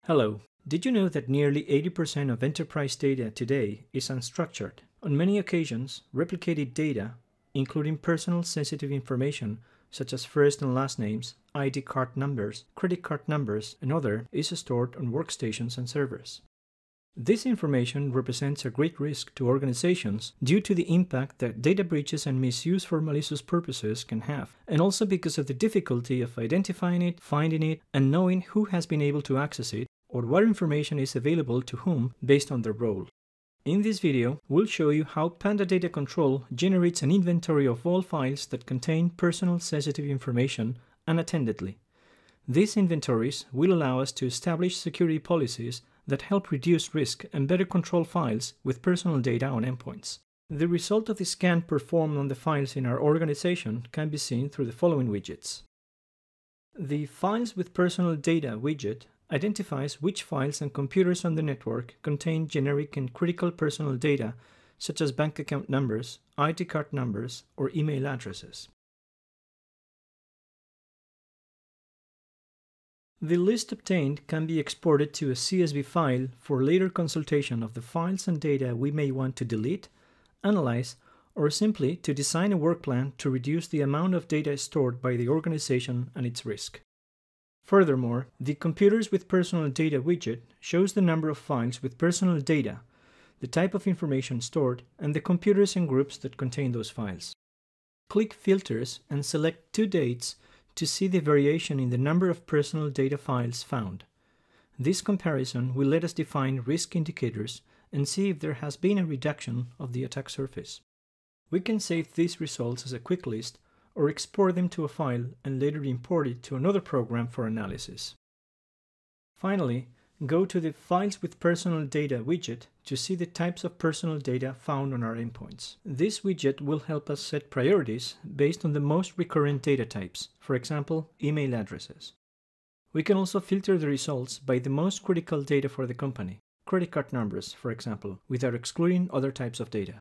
Hello. Did you know that nearly 80% of enterprise data today is unstructured? On many occasions, replicated data, including personal sensitive information such as first and last names, ID card numbers, credit card numbers, and other, is stored on workstations and servers. This information represents a great risk to organizations due to the impact that data breaches and misuse for malicious purposes can have, and also because of the difficulty of identifying it, finding it, and knowing who has been able to access it, or what information is available to whom based on their role. In this video, we'll show you how Panda Data Control generates an inventory of all files that contain personal sensitive information unattendedly. These inventories will allow us to establish security policies that help reduce risk and better control files with personal data on endpoints. The result of the scan performed on the files in our organization can be seen through the following widgets. The Files with Personal Data widget identifies which files and computers on the network contain generic and critical personal data such as bank account numbers, ID card numbers, or email addresses. The list obtained can be exported to a CSV file for later consultation of the files and data we may want to delete, analyze, or simply to design a work plan to reduce the amount of data stored by the organization and its risk. Furthermore, the Computers with Personal Data widget shows the number of files with personal data, the type of information stored, and the computers and groups that contain those files. Click Filters and select two dates to see the variation in the number of personal data files found. This comparison will let us define risk indicators and see if there has been a reduction of the attack surface. We can save these results as a quick list or export them to a file and later import it to another program for analysis. Finally, go to the Files with Personal Data widget to see the types of personal data found on our endpoints. This widget will help us set priorities based on the most recurrent data types, for example, email addresses. We can also filter the results by the most critical data for the company, credit card numbers, for example, without excluding other types of data.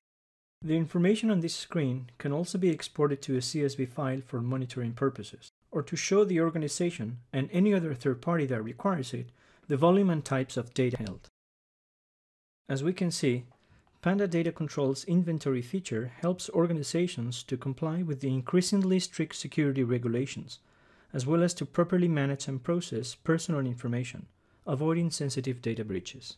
The information on this screen can also be exported to a CSV file for monitoring purposes, or to show the organization and any other third party that requires it the volume and types of data held. As we can see, Panda Data Control's inventory feature helps organizations to comply with the increasingly strict security regulations, as well as to properly manage and process personal information, avoiding sensitive data breaches.